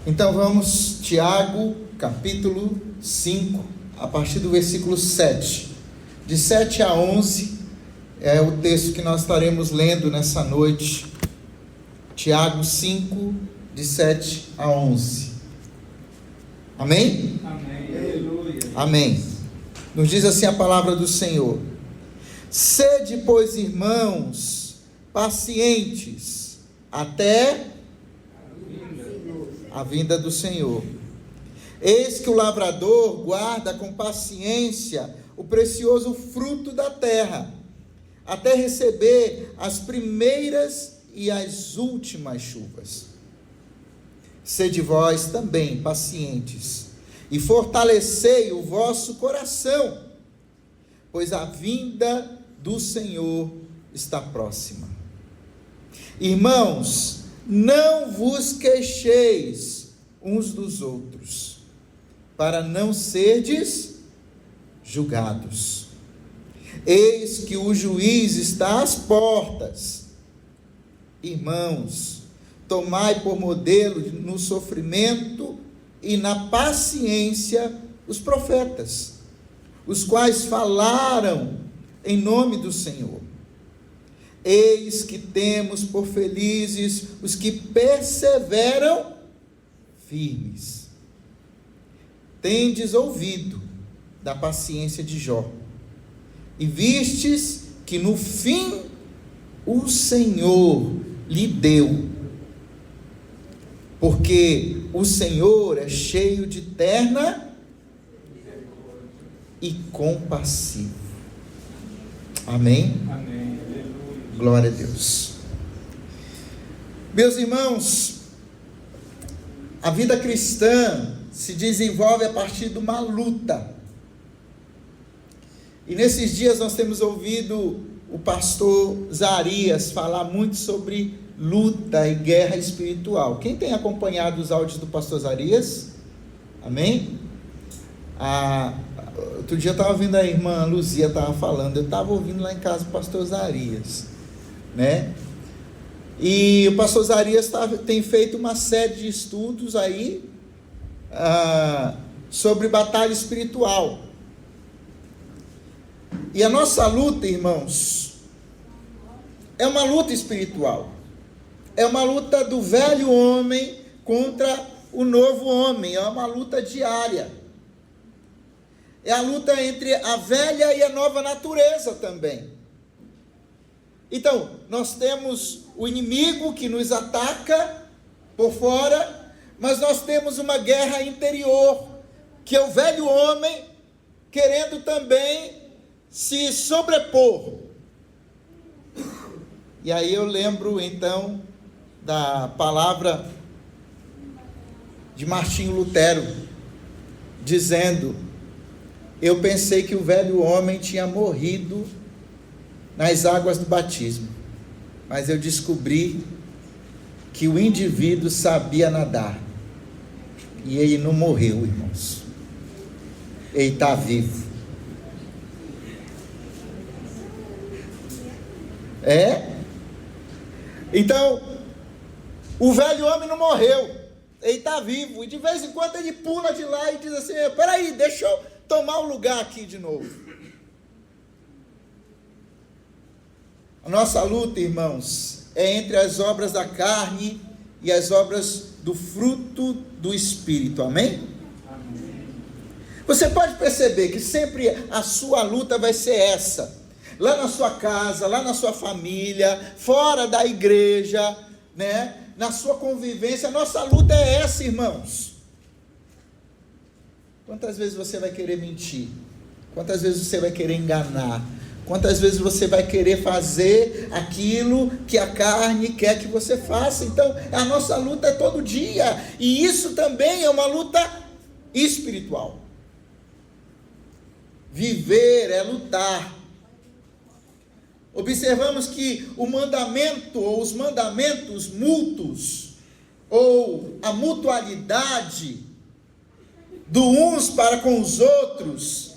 Então vamos, Tiago, capítulo 5, a partir do versículo 7. De 7 a 11 é o texto que nós estaremos lendo nessa noite. Tiago 5, de 7 a 11. Amém? Amém. Aleluia. Amém. Nos diz assim a palavra do Senhor: sede, pois, irmãos, pacientes, até a vinda do Senhor. Eis que o lavrador guarda com paciência o precioso fruto da terra, até receber as primeiras e as últimas chuvas. Sede vós também pacientes, e fortalecei o vosso coração, pois a vinda do Senhor está próxima. Irmãos, não vos queixeis uns dos outros, para não serdes julgados. Eis que o juiz está às portas. Irmãos, tomai por modelo no sofrimento e na paciência os profetas, os quais falaram em nome do Senhor. Eis que temos por felizes os que perseveram firmes. Tendes ouvido da paciência de Jó, e vistes que no fim o Senhor lhe deu, porque o Senhor é cheio de terna e compassivo. Amém? Amém. Glória a Deus. Meus irmãos, a vida cristã se desenvolve a partir de uma luta. E nesses dias nós temos ouvido o pastor Zarias falar muito sobre luta e guerra espiritual. Quem tem acompanhado os áudios do pastor Zarias? Amém? Outro dia eu estava ouvindo a irmã Luzia estava falando, eu estava ouvindo lá em casa o pastor Zarias, né? E o pastor Zarias tem feito uma série de estudos aí sobre batalha espiritual. E a nossa luta, irmãos, é uma luta espiritual. É uma luta do velho homem contra o novo homem. É uma luta diária. É a luta entre a velha e a nova natureza também. Então, nós temos o inimigo que nos ataca por fora, mas nós temos uma guerra interior, que é o velho homem querendo também se sobrepor. E aí eu lembro então da palavra de Martinho Lutero, dizendo: eu pensei que o velho homem tinha morrido nas águas do batismo, mas eu descobri que o indivíduo sabia nadar, e ele não morreu, irmãos, ele está vivo. Então, o velho homem não morreu, ele está vivo, e de vez em quando ele pula de lá e diz assim: peraí, deixa eu tomar o lugar aqui de novo. A nossa luta, irmãos, é entre as obras da carne e as obras do fruto do Espírito, amém? Amém. Você pode perceber que sempre a sua luta vai ser essa, lá na sua casa, lá na sua família, fora da igreja, né? Na sua convivência. A nossa luta é essa, irmãos. Quantas vezes você vai querer mentir? Quantas vezes você vai querer enganar? Quantas vezes você vai querer fazer aquilo que a carne quer que você faça? Então, a nossa luta é todo dia, e isso também é uma luta espiritual. Viver é lutar. Observamos que o mandamento, ou os mandamentos mútuos, ou a mutualidade do uns para com os outros,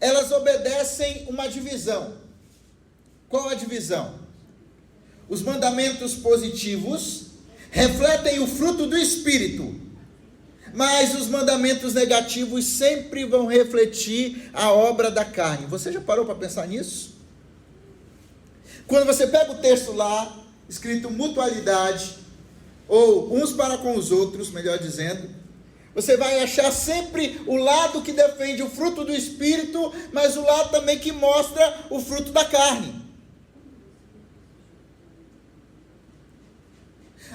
elas obedecem uma divisão. Qual a divisão? Os mandamentos positivos refletem o fruto do Espírito, mas os mandamentos negativos sempre vão refletir a obra da carne. Você já parou para pensar nisso? Quando você pega o texto lá, escrito mutualidade, ou uns para com os outros, melhor dizendo, você vai achar sempre o lado que defende o fruto do Espírito, mas o lado também que mostra o fruto da carne.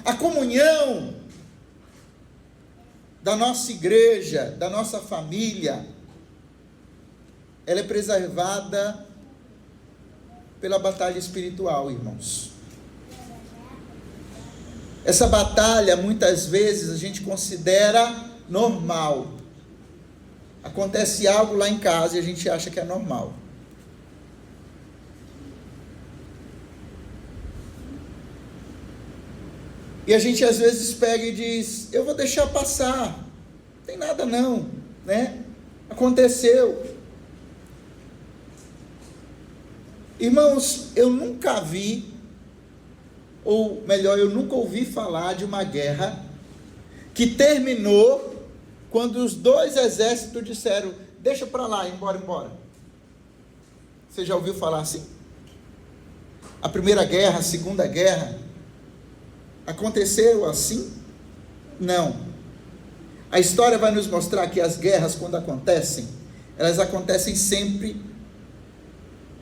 A comunhão da nossa igreja, da nossa família, ela é preservada pela batalha espiritual, irmãos. Essa batalha, muitas vezes, a gente considera normal. Acontece algo lá em casa e a gente acha que é normal. E a gente às vezes pega e diz, eu vou deixar passar, não tem nada não, né? Aconteceu. Irmãos, eu nunca vi, ou melhor, eu nunca ouvi falar de uma guerra que terminou quando os dois exércitos disseram, deixa para lá, embora. Você já ouviu falar assim? A primeira guerra, a segunda guerra, aconteceram assim? Não. A história vai nos mostrar que as guerras, quando acontecem, elas acontecem sempre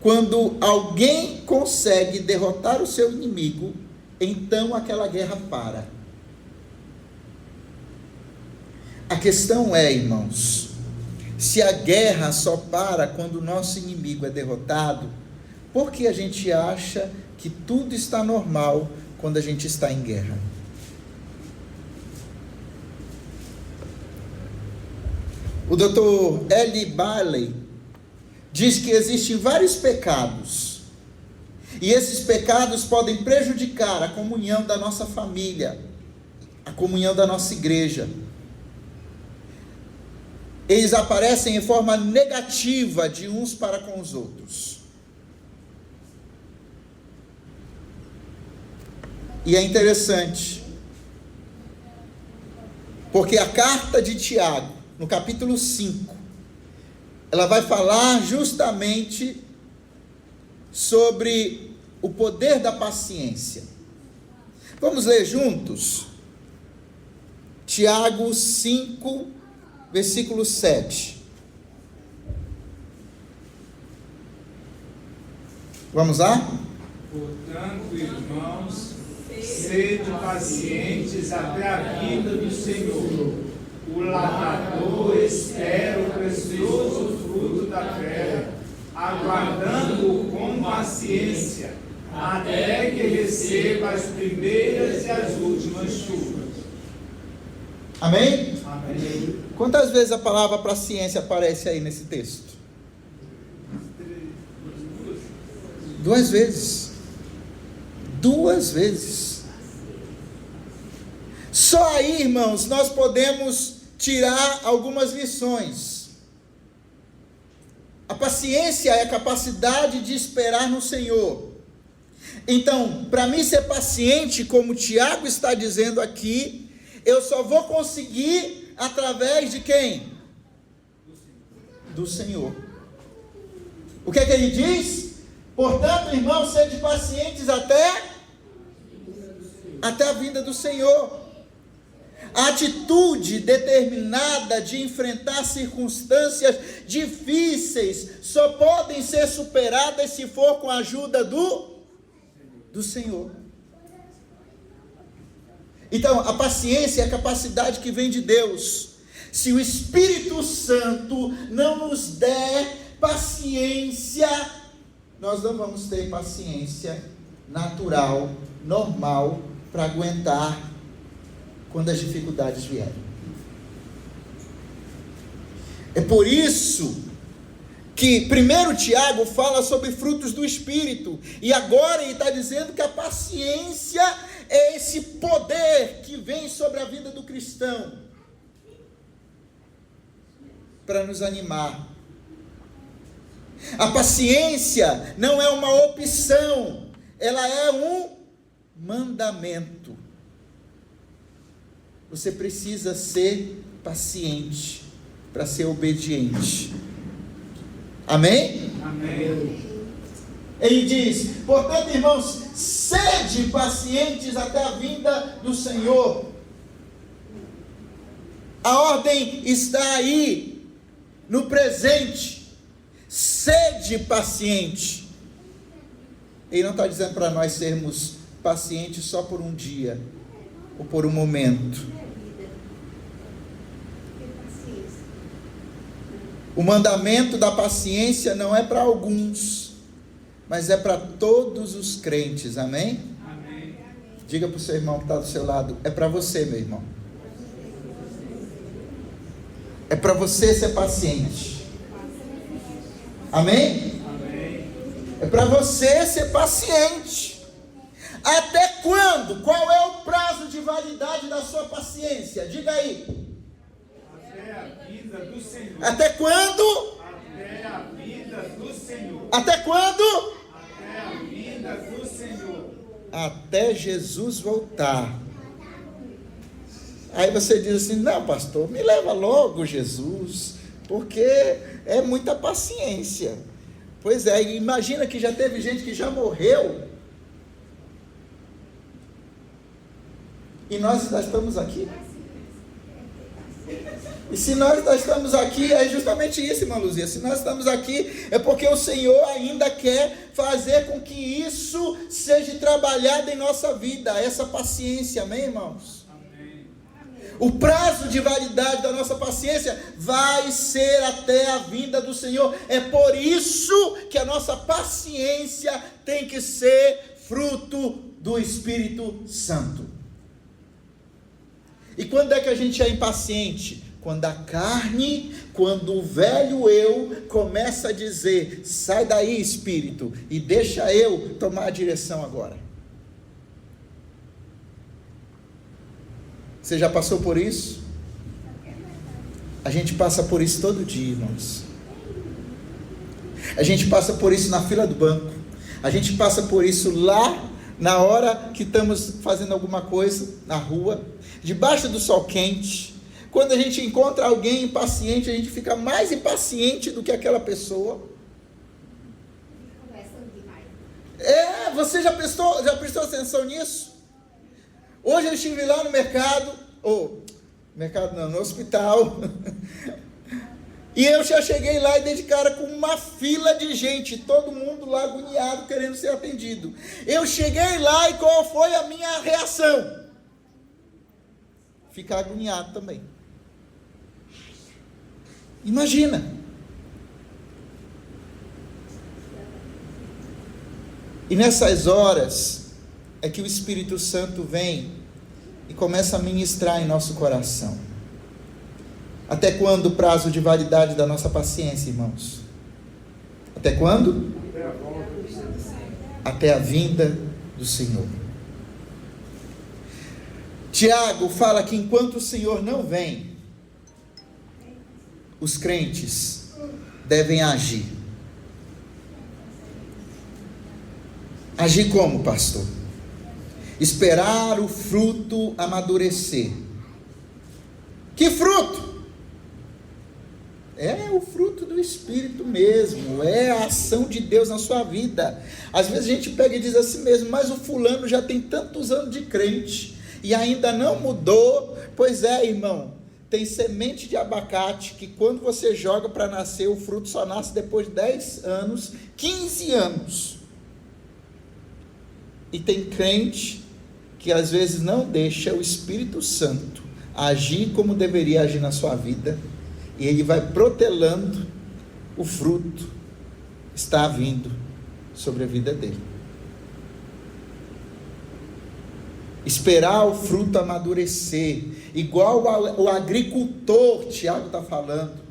quando alguém consegue derrotar o seu inimigo, então aquela guerra para. A questão é, irmãos, se a guerra só para quando o nosso inimigo é derrotado, por que a gente acha que tudo está normal quando a gente está em guerra? O Dr. L. Bailey diz que existem vários pecados, e esses pecados podem prejudicar a comunhão da nossa família, a comunhão da nossa igreja. Eles aparecem em forma negativa de uns para com os outros. E é interessante, porque a carta de Tiago, no capítulo 5, ela vai falar justamente sobre o poder da paciência. Vamos ler juntos? Tiago 5, versículo 7. Vamos lá? Portanto, irmãos, sede pacientes até a vinda do Senhor. O lavrador espera o precioso fruto da terra, aguardando-o com paciência, até que receba as primeiras e as últimas chuvas. Amém? Amém. Quantas vezes a palavra paciência aparece aí nesse texto? 2 vezes. 2 vezes. Só aí, irmãos, nós podemos tirar algumas lições. A paciência é a capacidade de esperar no Senhor. Então, para mim ser paciente, como Tiago está dizendo aqui, eu só vou conseguir através de quem? Do Senhor. O que é que ele diz? Portanto, irmãos, sede pacientes até a vinda do Senhor. A atitude determinada de enfrentar circunstâncias difíceis só podem ser superadas se for com a ajuda do Senhor. Então, a paciência é a capacidade que vem de Deus. Se o Espírito Santo não nos der paciência, nós não vamos ter paciência natural, normal, para aguentar quando as dificuldades vierem. É por isso que 1 Tiago fala sobre frutos do Espírito, e agora ele está dizendo que a paciência é esse poder que vem sobre a vida do cristão, para nos animar. A paciência não é uma opção, ela é um mandamento. você precisa ser paciente para ser obediente. Amém? Amém. Ele diz: portanto, irmãos, sede pacientes até a vinda do Senhor. A ordem está aí, no presente. Sede paciente. Ele não está dizendo para nós sermos pacientes só por um dia, ou por um momento. O mandamento da paciência não é para alguns, mas é para todos os crentes, amém? Amém. Diga para o seu irmão que está do seu lado: é para você, meu irmão. É para você ser paciente. Amém? Amém. É para você ser paciente. Até quando? Qual é o prazo de validade da sua paciência? Diga aí. Até a vinda do Senhor. Até quando? Até a vinda do Senhor. Até quando? Até a vinda do Senhor. Até Jesus voltar. Aí você diz assim: não, pastor, me leva logo Jesus, porque é muita paciência. Pois é, imagina que já teve gente que já morreu, e nós ainda estamos aqui. E se nós ainda estamos aqui, é justamente isso, irmã Luzia. Se nós estamos aqui, é porque o Senhor ainda quer fazer com que isso seja trabalhado em nossa vida, essa paciência, amém, irmãos? O prazo de validade da nossa paciência vai ser até a vinda do Senhor. É por isso que a nossa paciência tem que ser fruto do Espírito Santo. E quando é que a gente é impaciente? Quando a carne, quando o velho eu começa a dizer: sai daí, Espírito, e deixa eu tomar a direção agora. Você já passou por isso? A gente passa por isso todo dia, irmãos. A gente passa por isso na fila do banco. A gente passa por isso lá na hora que estamos fazendo alguma coisa na rua, debaixo do sol quente. Quando a gente encontra alguém impaciente, a gente fica mais impaciente do que aquela pessoa. Você já prestou atenção nisso? Hoje eu estive lá no mercado, no hospital, e eu já cheguei lá e dei de cara com uma fila de gente, todo mundo lá agoniado, querendo ser atendido. Eu cheguei lá e qual foi a minha reação? Ficar agoniado também. Imagina. E nessas horas é que o Espírito Santo vem e começa a ministrar em nosso coração. Até quando o prazo de validade da nossa paciência, irmãos? Até quando? Até a vinda do Senhor. Tiago fala que enquanto o Senhor não vem, os crentes devem agir. Agir como, pastor? Esperar o fruto amadurecer. Que fruto? É o fruto do Espírito mesmo, é a ação de Deus na sua vida. Às vezes a gente pega e diz assim mesmo: mas o fulano já tem tantos anos de crente e ainda não mudou. Pois é, irmão, tem semente de abacate que quando você joga para nascer, o fruto só nasce depois de 10 anos, 15 anos. E tem crente que às vezes não deixa o Espírito Santo agir como deveria agir na sua vida, e ele vai protelando o fruto está vindo sobre a vida dele. Esperar o fruto amadurecer, igual o agricultor, Tiago está falando.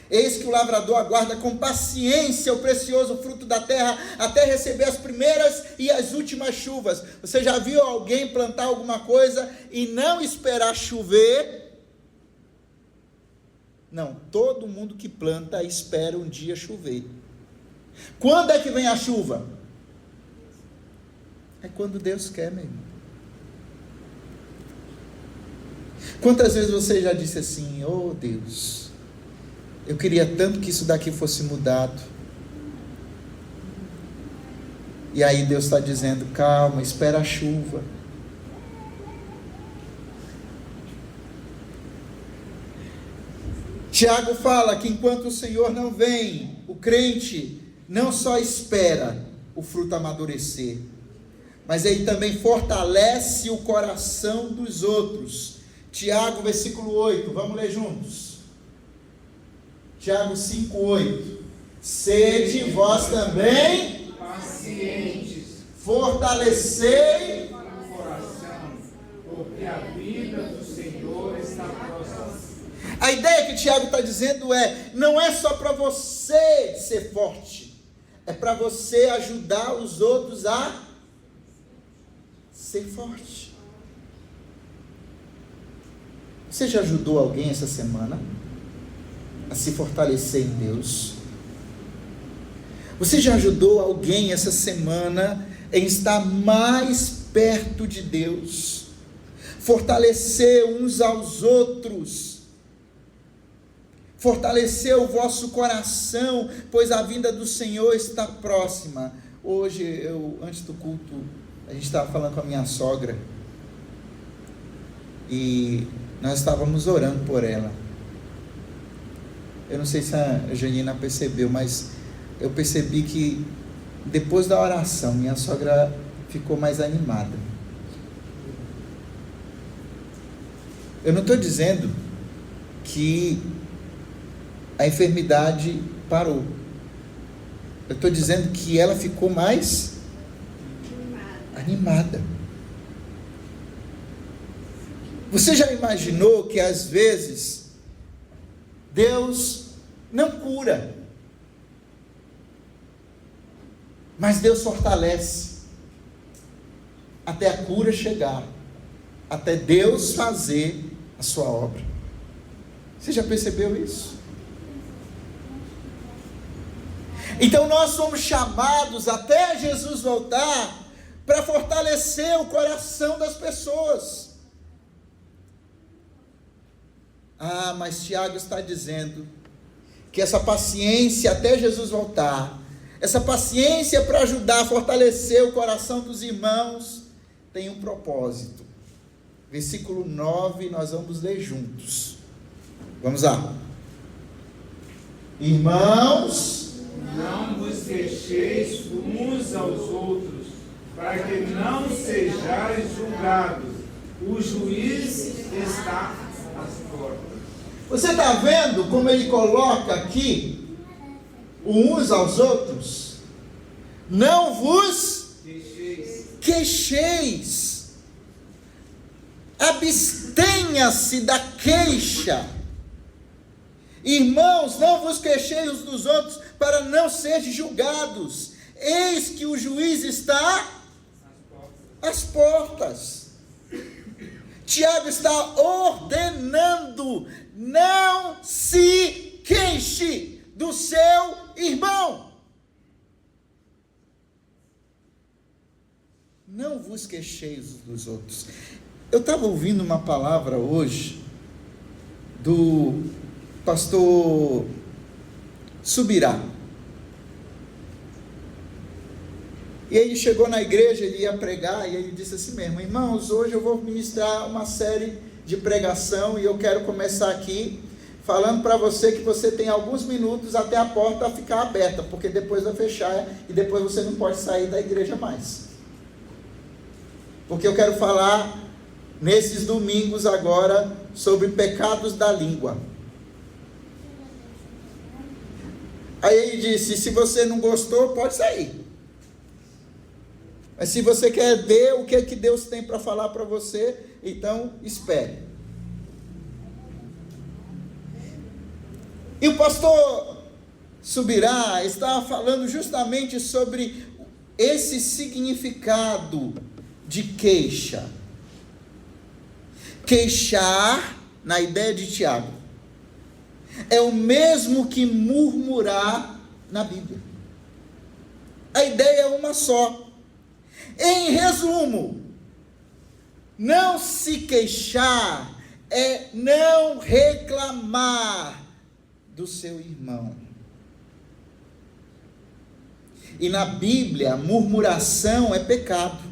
Eis que o lavrador aguarda com paciência o precioso fruto da terra, até receber as primeiras e as últimas chuvas. Você já viu alguém plantar alguma coisa e não esperar chover? Não, todo mundo que planta espera um dia chover. Quando é que vem a chuva? É quando Deus quer, meu irmão. Quantas vezes você já disse assim: oh Deus, eu queria tanto que isso daqui fosse mudado. E aí Deus está dizendo: calma, espera a chuva. Tiago fala que enquanto o Senhor não vem, o crente não só espera o fruto amadurecer, mas ele também fortalece o coração dos outros. Tiago, versículo 8, vamos ler juntos. Tiago 5:8. Sede vós também pacientes, fortalecei o coração, porque a vida do Senhor está próxima. A ideia que Tiago está dizendo não é só para você ser forte, é para você ajudar os outros a ser forte. Você já ajudou alguém essa semana a se fortalecer em Deus? Você já ajudou alguém essa semana em estar mais perto de Deus? Fortalecer uns aos outros, fortalecer o vosso coração, pois a vinda do Senhor está próxima. Hoje, antes do culto, a gente estava falando com a minha sogra, e nós estávamos orando por ela. Eu não sei se a Janina percebeu, mas eu percebi que depois da oração, minha sogra ficou mais animada. Eu não estou dizendo que a enfermidade parou. Eu estou dizendo que ela ficou mais animada. Você já imaginou que às vezes Deus não cura, mas Deus fortalece até a cura chegar, até Deus fazer a sua obra? Você já percebeu isso? Então nós somos chamados até Jesus voltar para fortalecer o coração das pessoas. Mas Tiago está dizendo que essa paciência até Jesus voltar, essa paciência para ajudar a fortalecer o coração dos irmãos, tem um propósito. Versículo 9, nós vamos ler juntos. Vamos lá. Irmãos, não vos queixeis uns aos outros, para que não sejais julgados. O juiz está às portas. Você está vendo como ele coloca aqui uns aos outros? Não vos queixeis. Abstenha-se da queixa. Irmãos, não vos queixeis uns dos outros, para não serem julgados. Eis que o juiz está às portas. Tiago está ordenando: não se queixe do seu irmão. Não vos queixeis dos outros. Eu estava ouvindo uma palavra hoje do pastor Subirá. E ele chegou na igreja, ele ia pregar, e ele disse assim mesmo: irmãos, hoje eu vou ministrar uma série de pregação, e eu quero começar aqui falando para você que você tem alguns minutos até a porta ficar aberta, porque depois vai fechar, e depois você não pode sair da igreja mais. Porque eu quero falar nesses domingos agora sobre pecados da língua. Aí ele disse: se você não gostou, pode sair. Mas se você quer ver o que Deus tem para falar para você, então espere. E o pastor Subirá estava falando justamente sobre esse significado de queixa. Queixar, na ideia de Tiago, é o mesmo que murmurar na Bíblia. A ideia é uma só. Em resumo, não se queixar é não reclamar do seu irmão. E na Bíblia, murmuração é pecado.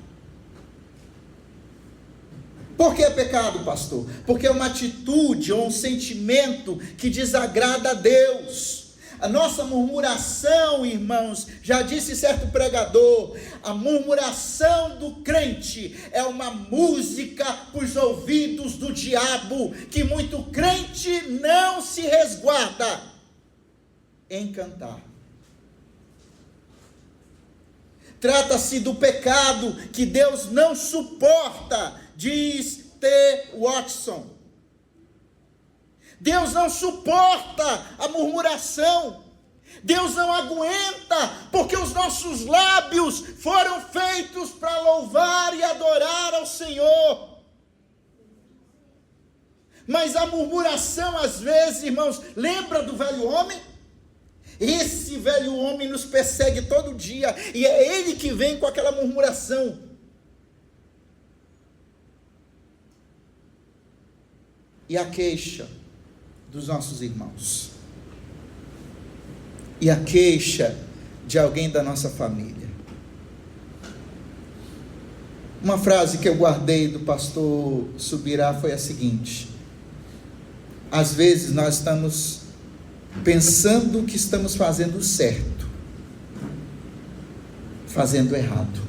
Por que é pecado, pastor? Porque é uma atitude ou um sentimento que desagrada a Deus. A nossa murmuração, irmãos, já disse certo pregador, a murmuração do crente é uma música para os ouvidos do diabo, que muito crente não se resguarda em cantar. Trata-se do pecado que Deus não suporta, diz T. Watson. Deus não suporta a murmuração. Deus não aguenta, porque os nossos lábios foram feitos para louvar e adorar ao Senhor. Mas a murmuração, às vezes, irmãos, lembra do velho homem? Esse velho homem nos persegue todo dia, e é ele que vem com aquela murmuração. E a queixa dos nossos irmãos, e a queixa de alguém da nossa família. Uma frase que eu guardei do pastor Subirá foi a seguinte: às vezes nós estamos pensando que estamos fazendo certo, fazendo errado.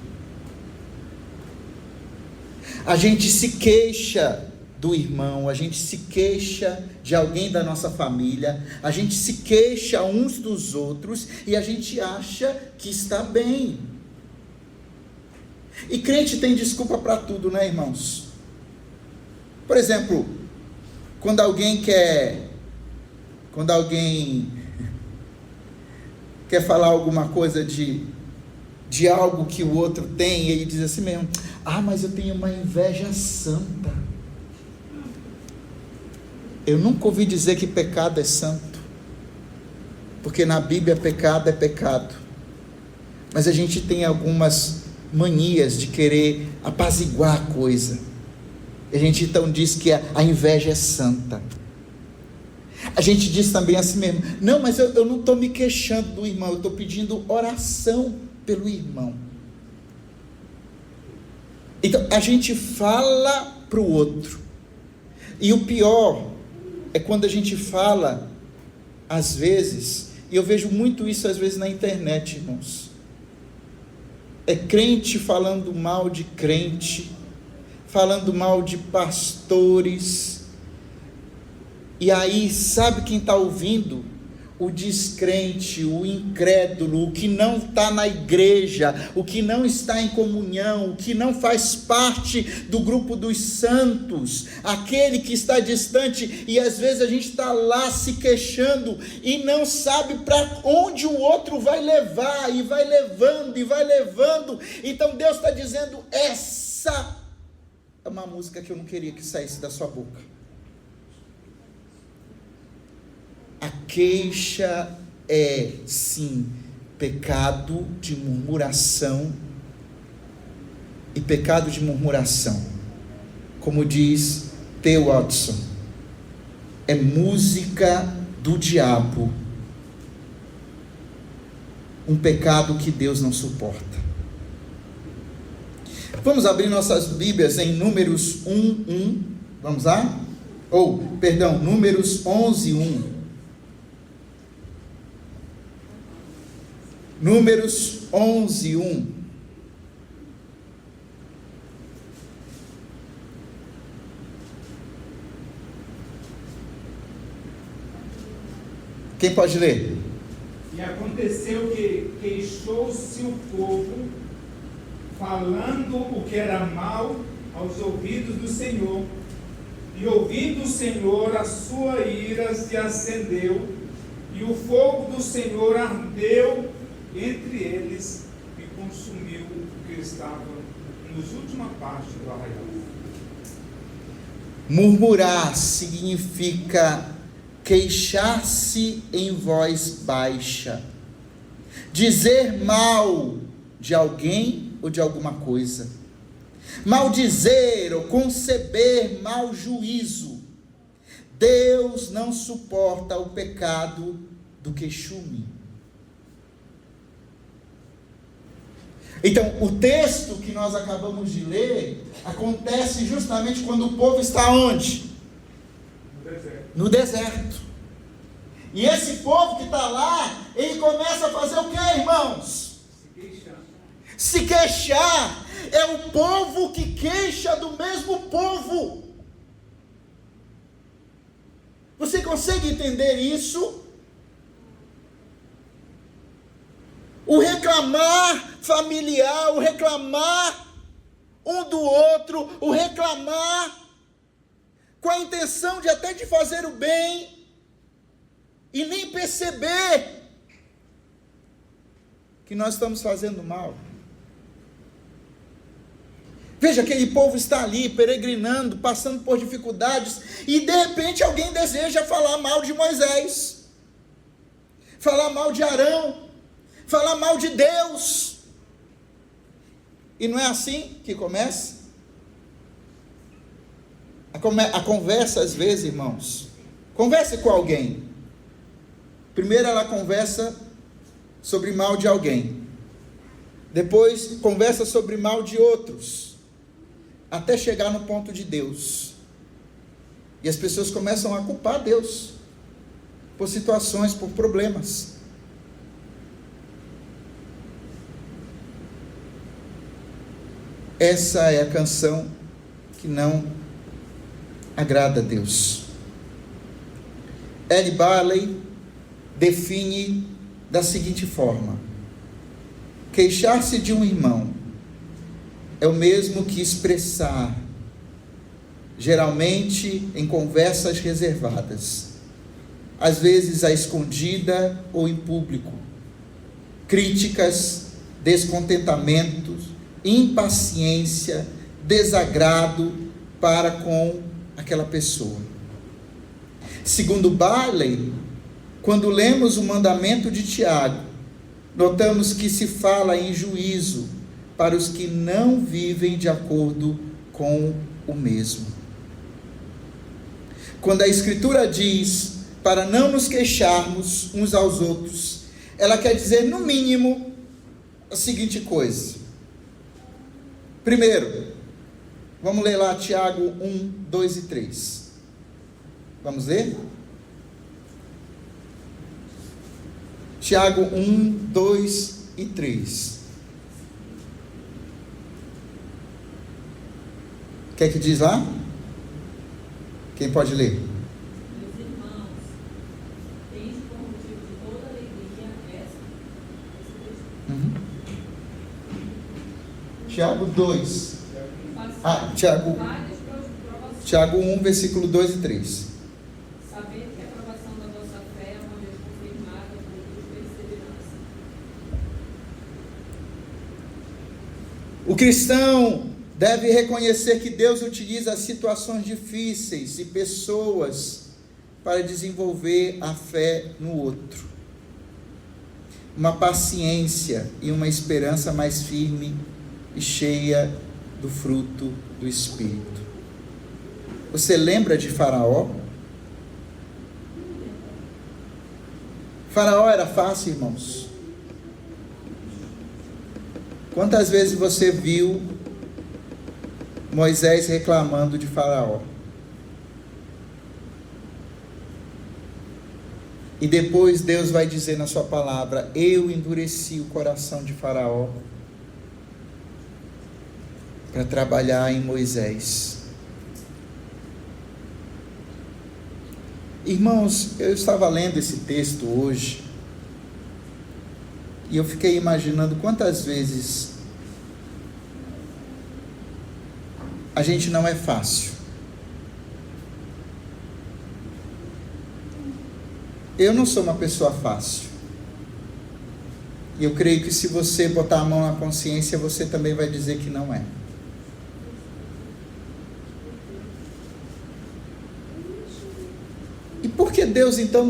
A gente se queixa do irmão, a gente se queixa de alguém da nossa família, a gente se queixa uns dos outros e a gente acha que está bem. E crente tem desculpa para tudo, né, irmãos? Por exemplo, quando alguém quer falar alguma coisa de algo que o outro tem, ele diz assim mesmo: ah, mas eu tenho uma inveja santa. Eu nunca ouvi dizer que pecado é santo, porque na Bíblia pecado é pecado, mas a gente tem algumas manias de querer apaziguar a coisa. A gente então diz que a inveja é santa. A gente diz também assim mesmo: não, mas eu não estou me queixando do irmão, eu estou pedindo oração pelo irmão. Então a gente fala para o outro, e o pior é quando a gente fala, às vezes, e eu vejo muito isso às vezes na internet, irmãos, é crente falando mal de crente, falando mal de pastores, e aí sabe quem está ouvindo? O descrente, o incrédulo, o que não está na igreja, o que não está em comunhão, o que não faz parte do grupo dos santos, aquele que está distante, e às vezes a gente está lá se queixando e não sabe para onde o outro vai levar, e vai levando, e vai levando. Então Deus está dizendo: essa é uma música que eu não queria que saísse da sua boca. A queixa é, sim, pecado de murmuração, e pecado de murmuração, como diz T. Watson, é música do diabo, um pecado que Deus não suporta. Vamos abrir nossas Bíblias em Números 1:1, vamos lá? Números 11:1. Números 11:1. Quem pode ler? E aconteceu que queixou-se o povo, falando o que era mal aos ouvidos do Senhor. E ouvindo o Senhor, a sua ira se acendeu, e o fogo do Senhor ardeu entre eles e consumiu o que estava nos última parte do arraial. Murmurar significa queixar-se em voz baixa, dizer mal de alguém ou de alguma coisa, maldizer ou conceber mau juízo, Deus não suporta o pecado do queixume. Então, o texto que nós acabamos de ler acontece justamente quando o povo está onde? No deserto. E esse povo que está lá, ele começa a fazer o que, irmãos? Se queixar. É o povo que queixa do mesmo povo. Você consegue entender isso? O reclamar familiar, o reclamar um do outro, o reclamar com a intenção de até de fazer o bem e nem perceber que nós estamos fazendo mal. Veja, aquele povo está ali peregrinando, passando por dificuldades, e de repente alguém deseja falar mal de Moisés, falar mal de Arão, falar mal de Deus. E não é assim que começa? A conversa, às vezes, irmãos, converse com alguém. Primeiro ela conversa sobre mal de alguém, depois conversa sobre mal de outros, até chegar no ponto de Deus. E as pessoas começam a culpar Deus por situações, por problemas. Essa é a canção que não agrada a Deus. L. Barley define da seguinte forma: queixar-se de um irmão é o mesmo que expressar, geralmente em conversas reservadas, às vezes à escondida ou em público, críticas, descontentamentos, impaciência, desagrado para com aquela pessoa. Segundo Barley, quando lemos o mandamento de Tiago, notamos que se fala em juízo para os que não vivem de acordo com o mesmo. Quando a Escritura diz para não nos queixarmos uns aos outros, ela quer dizer, no mínimo, a seguinte coisa. Primeiro, vamos ler lá Tiago 1, 2 e 3. Vamos ler? Tiago 1, 2 e 3. O que é que diz lá? Quem pode ler? Meus irmãos, tende por motivo de toda alegria essa. Tiago 2. Tiago 1, versículo 2 e 3. Sabendo que a aprovação da vossa fé é uma vez confirmada por perseverança. O cristão deve reconhecer que Deus utiliza situações difíceis e pessoas para desenvolver a fé no outro. Uma paciência e uma esperança mais firme e cheia do fruto do Espírito. Você lembra de Faraó? Faraó era fácil, irmãos? Quantas vezes você viu Moisés reclamando de Faraó? E depois Deus vai dizer na sua palavra: eu endureci o coração de Faraó para trabalhar em Moisés. Irmãos, eu estava lendo esse texto hoje e eu fiquei imaginando quantas vezes a gente não é fácil. Eu não sou uma pessoa fácil. E eu creio que se você botar a mão na consciência, você também vai dizer que não é. E por que Deus então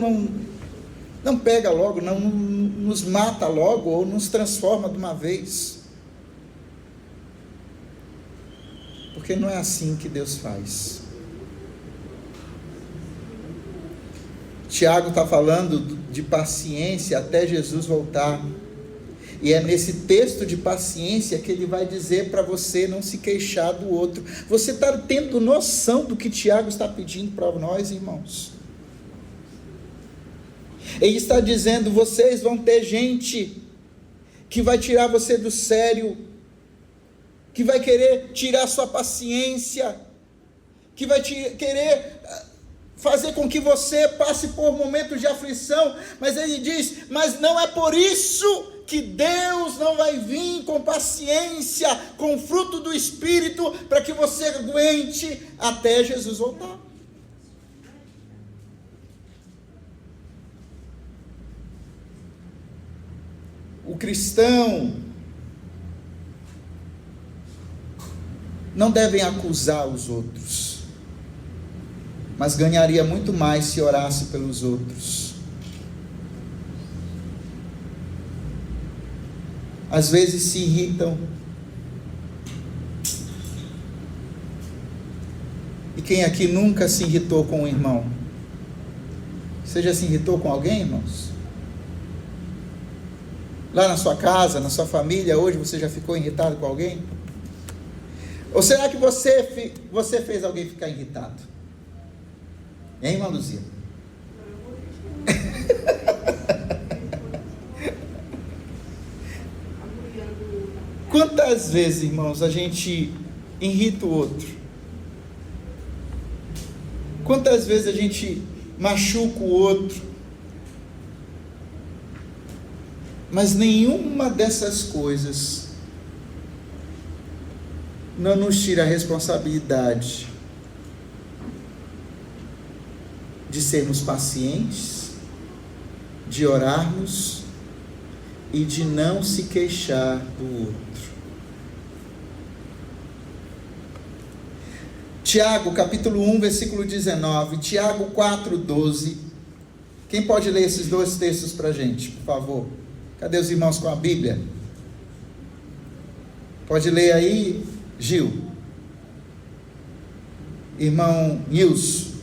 não pega logo, não nos mata logo, ou nos transforma de uma vez? Porque não é assim que Deus faz. Tiago está falando de paciência até Jesus voltar. E é nesse texto de paciência que ele vai dizer para você não se queixar do outro. Você está tendo noção do que Tiago está pedindo para nós, irmãos? Ele está dizendo: vocês vão ter gente que vai tirar você do sério, que vai querer tirar sua paciência, que vai querer fazer com que você passe por momentos de aflição. Mas ele diz: mas não é por isso que Deus não vai vir com paciência, com fruto do Espírito, para que você aguente até Jesus voltar. O cristão não deve acusar os outros, mas ganharia muito mais se orasse pelos outros. Às vezes se irritam. E quem aqui nunca se irritou com um irmão? Você já se irritou com alguém, irmãos? Lá na sua casa, na sua família, hoje você já ficou irritado com alguém? Ou será que você fez alguém ficar irritado? Hein, irmã Luzia? Quantas vezes, irmãos, a gente irrita o outro? Quantas vezes a gente machuca o outro? Mas nenhuma dessas coisas não nos tira a responsabilidade de sermos pacientes, de orarmos e de não se queixar do outro. Tiago, capítulo 1, versículo 19, Tiago 4, 12. Quem pode ler esses dois textos para a gente, por favor? Cadê os irmãos com a Bíblia? Pode ler aí, Gil. Irmão Nilson.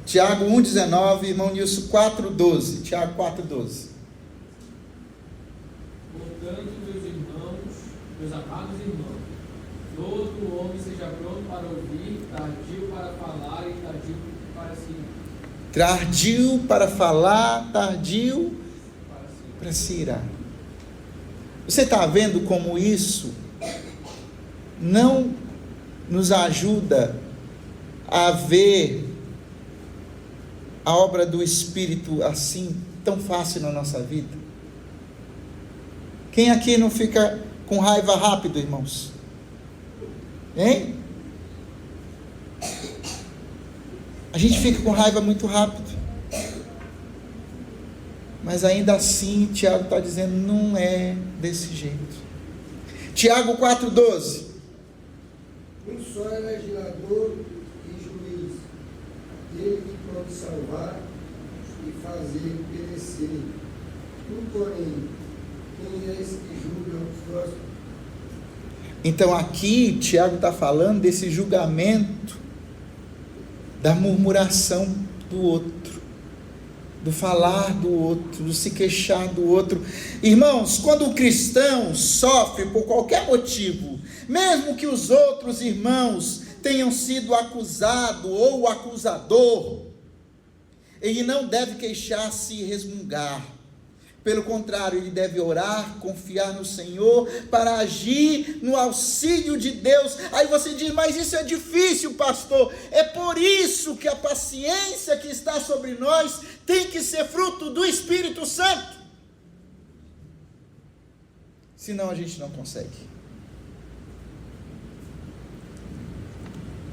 Tiago 1,19, irmão Nilson 4,12. Tiago 4,12. Portanto, meus irmãos, meus amados irmãos, todo homem seja pronto para ouvir, tardio para falar e tardio para se irar. Tardio para falar, tardio para se irar. Você está vendo como isso não nos ajuda a ver a obra do Espírito assim tão fácil na nossa vida? Quem aqui não fica com raiva rápido, irmãos? Hein? A gente fica com raiva muito rápido. Mas ainda assim, Tiago está dizendo, não é desse jeito. Tiago 4,12. Um só é legislador e juiz, aquele que pode salvar e fazer perecer. Porém, quem é esse que julga o próximo? Então aqui, Tiago está falando desse julgamento, da murmuração do outro, do falar do outro, do se queixar do outro. Irmãos, quando o cristão sofre por qualquer motivo, mesmo que os outros irmãos tenham sido acusado ou o acusador, ele não deve queixar-se e resmungar. Pelo contrário, ele deve orar, confiar no Senhor, para agir no auxílio de Deus. Aí você diz, mas isso é difícil, pastor. É por isso que a paciência que está sobre nós tem que ser fruto do Espírito Santo. Senão a gente não consegue.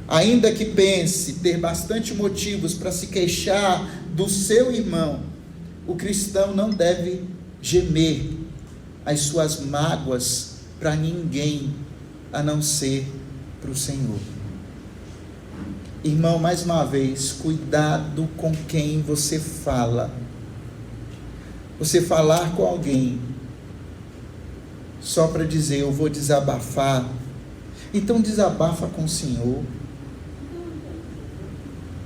Ainda que pense ter bastante motivos para se queixar do seu irmão, o cristão não deve gemer as suas mágoas para ninguém, a não ser para o Senhor. Irmão, mais uma vez, cuidado com quem você fala. Você falar com alguém só para dizer, eu vou desabafar. Então desabafa com o Senhor.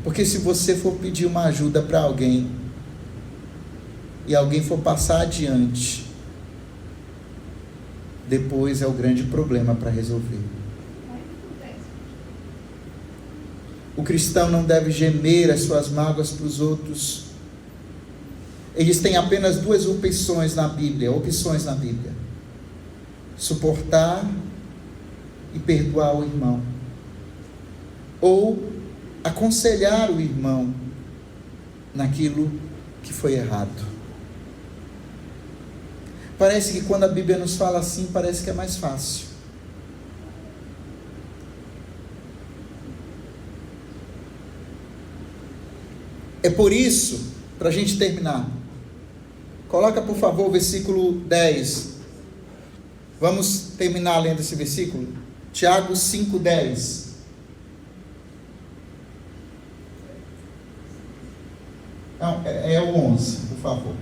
Porque se você for pedir uma ajuda para alguém, e alguém for passar adiante, depois é o grande problema para resolver. O cristão não deve gemer as suas mágoas para os outros. Eles têm apenas duas opções na Bíblia: suportar e perdoar o irmão, ou aconselhar o irmão naquilo que foi errado. Parece que quando a Bíblia nos fala assim, parece que é mais fácil. É por isso, para a gente terminar, coloca por favor o versículo 10. Vamos terminar lendo esse versículo? Tiago 5:10. Não, é o 11, por favor.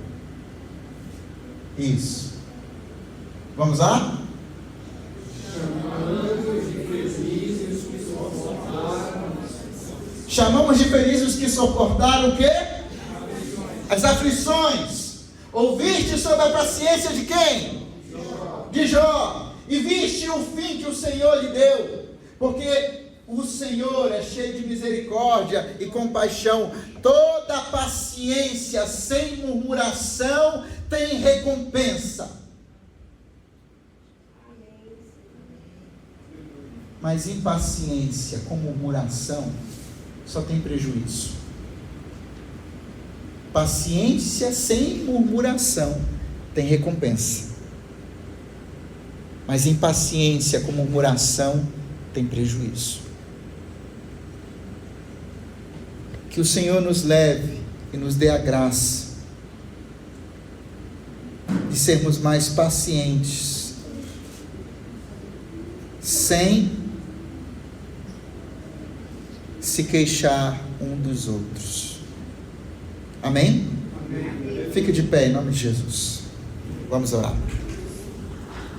Isso. Vamos lá? Chamamos de felizes os que suportaram o quê? As aflições. Ouviste sobre a paciência de quem? De Jó. E viste o fim que o Senhor lhe deu. Porque o Senhor é cheio de misericórdia e compaixão. Toda paciência sem murmuração tem recompensa. Mas impaciência com murmuração só tem prejuízo. Paciência sem murmuração tem recompensa. Mas impaciência com murmuração tem prejuízo. Que o Senhor nos leve e nos dê a graça de sermos mais pacientes, sem se queixar um dos outros. Amém? Amém. Fique de pé em nome de Jesus. Vamos orar.